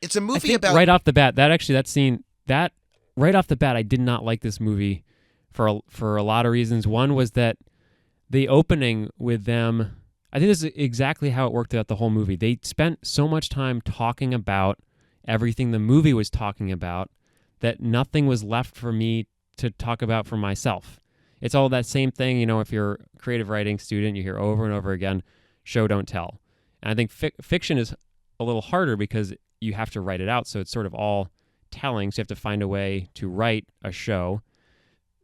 it's a movie about right off the bat. That scene right off the bat, I did not like this movie for a lot of reasons. One was that the opening with them, I think this is exactly how it worked throughout the whole movie. They spent so much time talking about everything the movie was talking about that nothing was left for me to talk about for myself. It's all that same thing, if you're a creative writing student, you hear over and over again, show, don't tell. And I think fiction is a little harder because you have to write it out, so it's sort of all telling, so you have to find a way to write a show.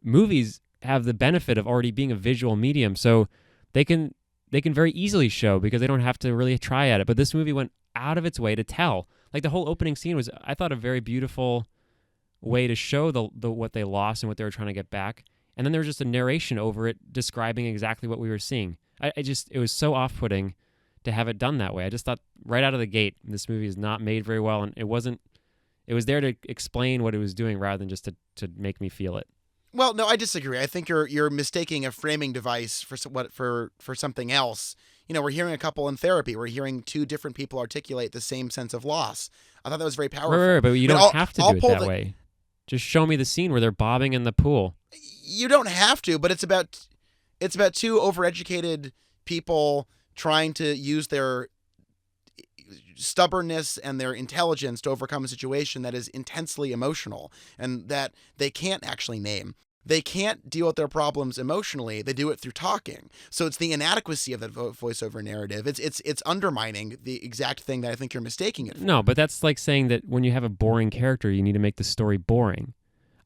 Movies have the benefit of already being a visual medium, so they can very easily show because they don't have to really try at it. But this movie went out of its way to tell. Like the whole opening scene was, I thought, a very beautiful way to show the what they lost and what they were trying to get back. And then there was just a narration over it describing exactly what we were seeing. It was so off-putting to have it done that way. I just thought right out of the gate, this movie is not made very well, and it was there to explain what it was doing rather than just to make me feel it. Well, no, I disagree. I think you're mistaking a framing device for something else. We're hearing a couple in therapy. We're hearing two different people articulate the same sense of loss. I thought that was very powerful. Right, but you don't have to do it that way. Just show me the scene where they're bobbing in the pool. You don't have to, but it's about two overeducated people trying to use their stubbornness and their intelligence to overcome a situation that is intensely emotional and that they can't actually name. They can't deal with their problems emotionally. They do it through talking. So it's the inadequacy of that voiceover narrative. It's undermining the exact thing that I think you're mistaking it for. No, but that's like saying that when you have a boring character, you need to make the story boring.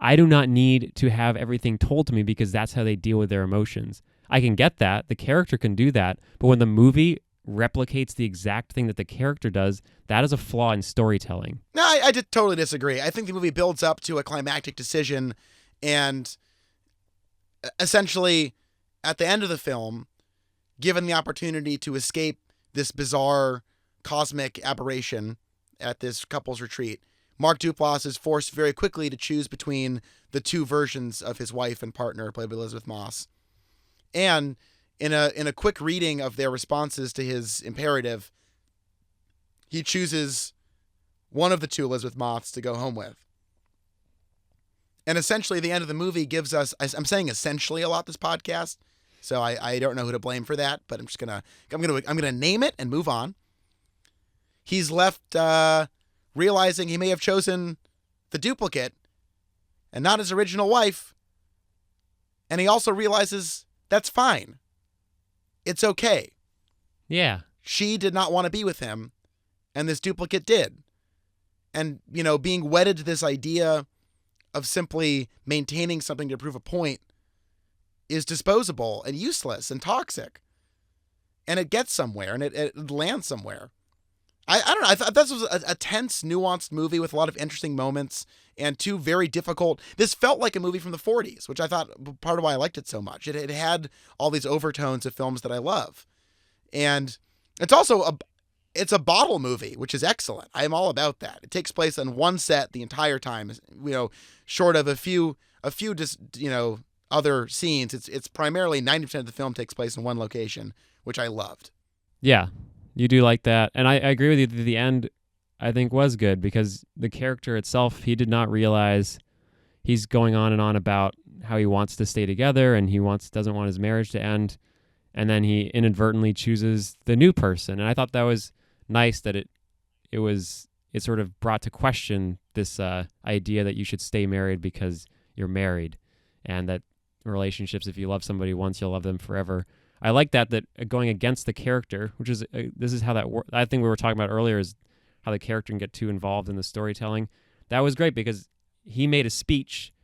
I do not need to have everything told to me because that's how they deal with their emotions. I can get that. The character can do that. But when the movie replicates the exact thing that the character does, that is a flaw in storytelling. No, I did totally disagree. I think the movie builds up to a climactic decision, and essentially, at the end of the film, given the opportunity to escape this bizarre cosmic aberration at this couple's retreat, Mark Duplass is forced very quickly to choose between the two versions of his wife and partner, played by Elisabeth Moss. And in a quick reading of their responses to his imperative, he chooses one of the two Elisabeth Moss to go home with. And essentially, the end of the movie gives us, I'm saying essentially a lot this podcast, so I don't know who to blame for that, but I'm gonna name it and move on. He's left realizing he may have chosen the duplicate and not his original wife, and he also realizes that's fine. It's okay. Yeah. She did not want to be with him, and this duplicate did. And, being wedded to this idea of simply maintaining something to prove a point is disposable and useless and toxic. And it gets somewhere, and it lands somewhere. I don't know. I thought this was a tense, nuanced movie with a lot of interesting moments and two very difficult. This felt like a movie from the 40s, which I thought part of why I liked it so much. It had all these overtones of films that I love. And it's also it's a bottle movie, which is excellent. I am all about that. It takes place on one set the entire time, short of a few just, other scenes. It's primarily 90% of the film takes place in one location, which I loved. Yeah. You do like that. And I agree with you that the end, I think, was good because the character itself, he did not realize he's going on and on about how he wants to stay together and he doesn't want his marriage to end. And then he inadvertently chooses the new person. And I thought that was nice that it sort of brought to question this idea that you should stay married because you're married and that relationships, if you love somebody once, you'll love them forever. I like that going against the character, which is this is how that works. I think we were talking about earlier is how the character can get too involved in the storytelling. That was great because he made a speech,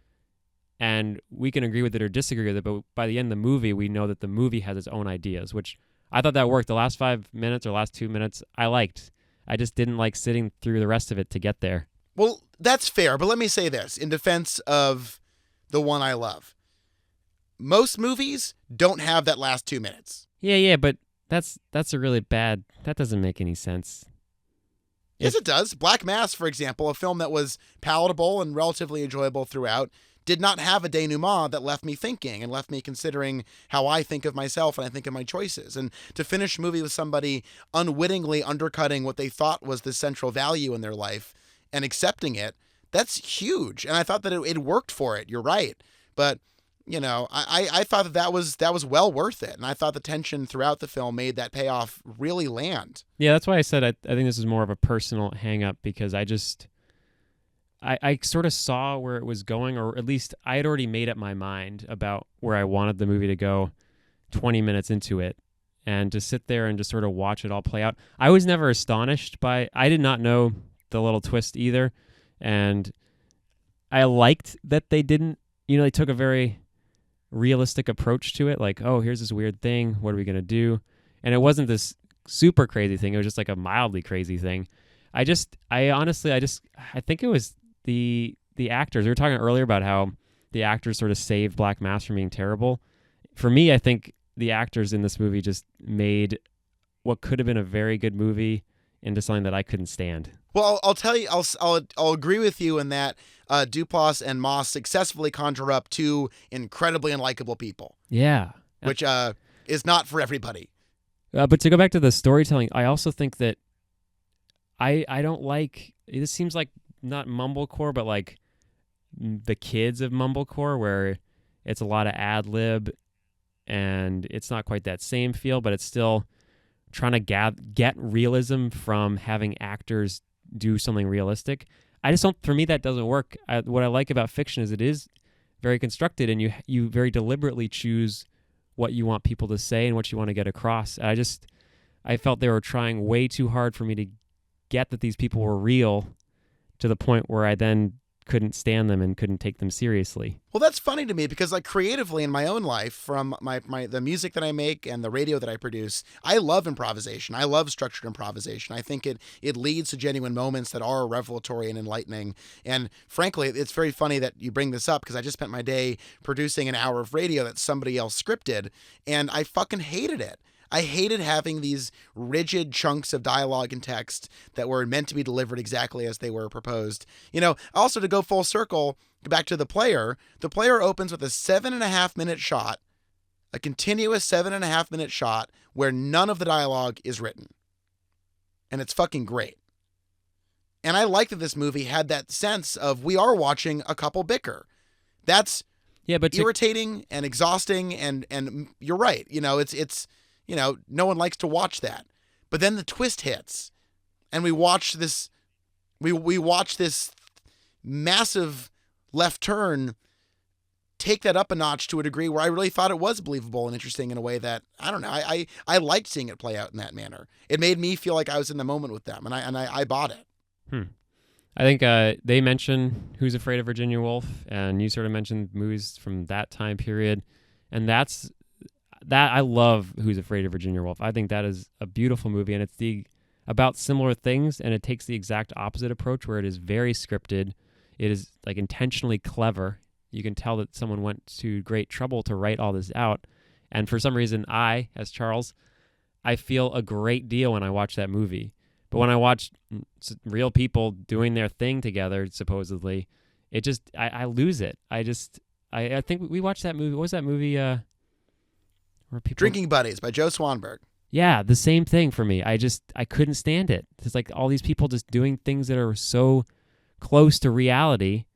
and we can agree with it or disagree with it. But by the end of the movie, we know that the movie has its own ideas, which I thought that worked. The last 5 minutes or last 2 minutes, I liked. I just didn't like sitting through the rest of it to get there. Well, that's fair, but let me say this in defense of the one I love. Most movies don't have that last 2 minutes. Yeah, but that's a really bad. That doesn't make any sense. Yes, it does. Black Mass, for example, a film that was palatable and relatively enjoyable throughout, did not have a denouement that left me thinking and left me considering how I think of myself and I think of my choices. And to finish a movie with somebody unwittingly undercutting what they thought was the central value in their life and accepting it, that's huge. And I thought that it worked for it. You're right. But I thought that was well worth it, and I thought the tension throughout the film made that payoff really land. Yeah, that's why I said I think this is more of a personal hang up, because I sort of saw where it was going, or at least I had already made up my mind about where I wanted the movie to go 20 minutes into it. And to sit there and just sort of watch it all play out. I was never astonished I did not know the little twist either. And I liked that they didn't, they took a very realistic approach to it. Like, oh, here's this weird thing. What are we going to do? And it wasn't this super crazy thing. It was just like a mildly crazy thing. I think it was the actors. We were talking earlier about how the actors sort of saved Black Mass from being terrible. For me, I think the actors in this movie just made what could have been a very good movie into something that I couldn't stand. Well, I'll tell you, I'll agree with you in that Duplass and Moss successfully conjure up two incredibly unlikable people. Yeah. Which is not for everybody. But to go back to the storytelling, I also think that I don't like, this seems like not mumblecore, but like the kids of mumblecore, where it's a lot of ad lib and it's not quite that same feel, but it's still trying to get realism from having actors do something realistic. I just don't, for me, that doesn't work. What I like about fiction is it is very constructed, and you very deliberately choose what you want people to say and what you want to get across. I felt they were trying way too hard for me to get that these people were real, to the point where I then couldn't stand them and couldn't take them seriously. Well, that's funny to me, because like creatively in my own life, from the music that I make and the radio that I produce, I love improvisation. I love structured improvisation. I think it leads to genuine moments that are revelatory and enlightening. And frankly, it's very funny that you bring this up, because I just spent my day producing an hour of radio that somebody else scripted, and I fucking hated it. I hated having these rigid chunks of dialogue and text that were meant to be delivered exactly as they were proposed. Also, to go full circle, back to the player opens with a 7.5 minute shot, a continuous 7.5 minute shot where none of the dialogue is written. And it's fucking great. And I like that this movie had that sense of, we are watching a couple bicker. That's irritating and exhausting, and you're right. It's no one likes to watch that. But then the twist hits, and we watch this massive left turn take that up a notch to a degree where I really thought it was believable and interesting in a way that, I don't know, I liked seeing it play out in that manner. It made me feel like I was in the moment with them, and I bought it. I think they mention Who's Afraid of Virginia Woolf, and you sort of mentioned movies from that time period, and that I love Who's Afraid of Virginia Woolf. I think that is a beautiful movie, and it's about similar things, and it takes the exact opposite approach, where it is very scripted. It is like intentionally clever. You can tell that someone went to great trouble to write all this out. And for some reason, as Charles, I feel a great deal when I watch that movie. But when I watch real people doing their thing together, supposedly, it just, I lose it. I think we watched that movie. What was that movie? Drinking Buddies by Joe Swanberg. Yeah, the same thing for me. I couldn't stand it. It's like all these people just doing things that are so close to reality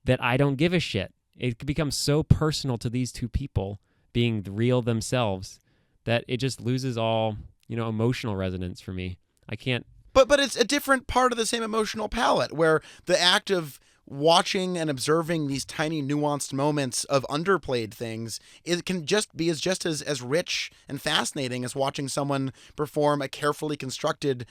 that I don't give a shit. It becomes so personal to these two people being real themselves that it just loses all, emotional resonance for me. I can't. But it's a different part of the same emotional palette, where the act of watching and observing these tiny nuanced moments of underplayed things, it can just be just as rich and fascinating as watching someone perform a carefully constructed,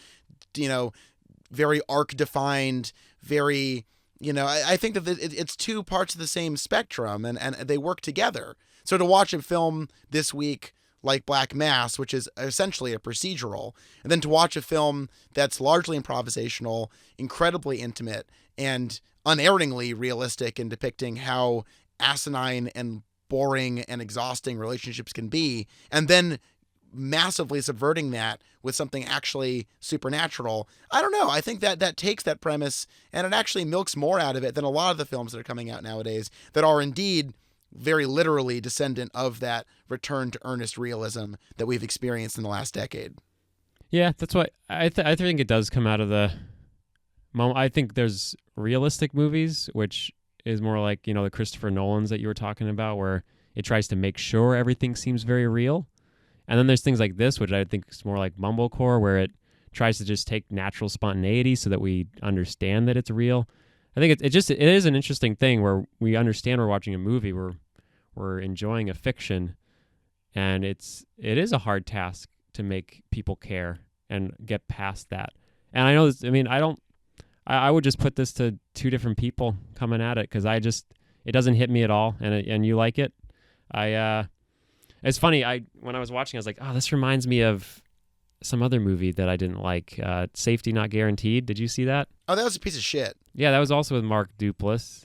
very arc-defined, very, I think that it's two parts of the same spectrum, and they work together. So to watch a film this week like Black Mass, which is essentially a procedural, and then to watch a film that's largely improvisational, incredibly intimate, and unerringly realistic in depicting how asinine and boring and exhausting relationships can be, and then massively subverting that with something actually supernatural. I don't know. I think that takes that premise and it actually milks more out of it than a lot of the films that are coming out nowadays that are indeed very literally descendant of that return to earnest realism that we've experienced in the last decade. Yeah, that's why I think it does come out of the moment. I think there's realistic movies, which is more like, the Christopher Nolans that you were talking about, where it tries to make sure everything seems very real. And then there's things like this, which I think is more like mumblecore, where it tries to just take natural spontaneity so that we understand that it's real. I think it is an interesting thing where we understand we're watching a movie, we're enjoying a fiction, and it is a hard task to make people care and get past that. And I know this, I mean, I would just put this to two different people coming at it, because it doesn't hit me at all, and you like it. It's funny, when I was watching, I was like, oh, this reminds me of some other movie that I didn't like, Safety Not Guaranteed. Did you see that? Oh, that was a piece of shit. Yeah, that was also with Mark Duplass.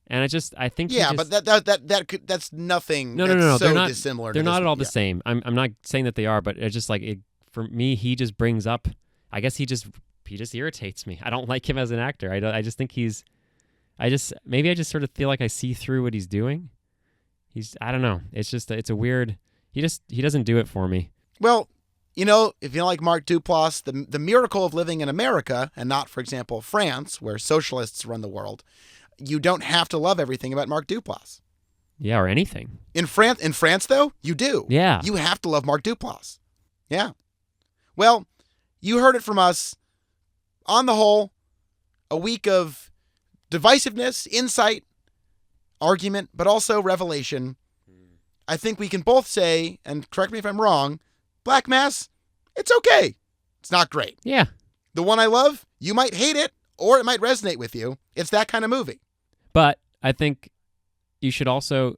And I think but that's nothing. No, that's they're not dissimilar. They're to not this, at all the same. I'm not saying that they are, but it's just like for me. He just brings up. I guess he just irritates me. I don't like him as an actor. I just think maybe I just sort of feel like I see through what he's doing. I don't know. It's a weird. He doesn't do it for me. Well, if you don't like Mark Duplass, the miracle of living in America and not, for example, France, where socialists run the world, you don't have to love everything about Mark Duplass. Yeah, or anything. In France, though, you do. Yeah. You have to love Mark Duplass. Yeah. Well, you heard it from us. On the whole, a week of divisiveness, insight, argument, but also revelation. I think we can both say, and correct me if I'm wrong, Black Mass, it's okay. It's not great. Yeah. The one I love, you might hate it, or it might resonate with you. It's that kind of movie. But I think you should also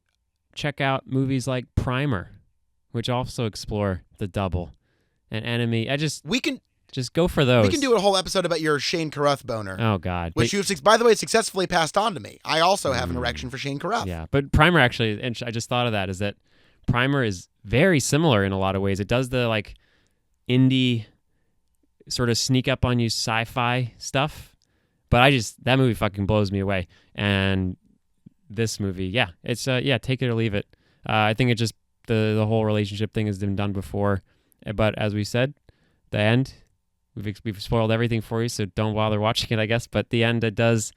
check out movies like Primer, which also explore the double and enemy. We can just go for those. We can do a whole episode about your Shane Carruth boner. Oh, God. Which you've, by the way, successfully passed on to me. I also have an erection for Shane Carruth. Yeah, but Primer actually, and I just thought of that, is that Primer is very similar in a lot of ways. It does the like indie sort of sneak up on you sci-fi stuff, but that movie fucking blows me away. And this movie, it's take it or leave it. I think it just the whole relationship thing has been done before, but as we said, the end. We've spoiled everything for you, so don't bother watching it, I guess. But the end, it does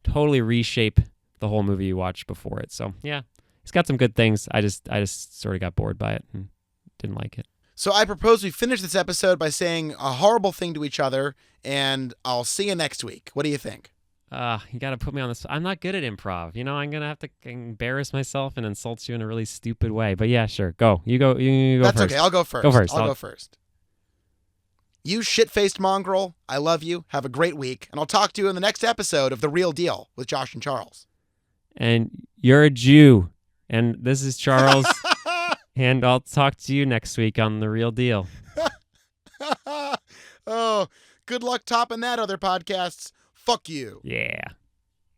totally reshape the whole movie you watched before it. So, yeah, it's got some good things. I just sort of got bored by it and didn't like it. So I propose we finish this episode by saying a horrible thing to each other, and I'll see you next week. What do you think? You got to put me on this. I'm not good at improv. I'm going to have to embarrass myself and insult you in a really stupid way. But yeah, sure. Go. You go That's first. Okay. I'll go first. I'll go first. You shit-faced mongrel, I love you. Have a great week. And I'll talk to you in the next episode of The Real Deal with Josh and Charles. And you're a Jew. And this is Charles. And I'll talk to you next week on The Real Deal. Oh, good luck topping that, other podcasts. Fuck you. Yeah.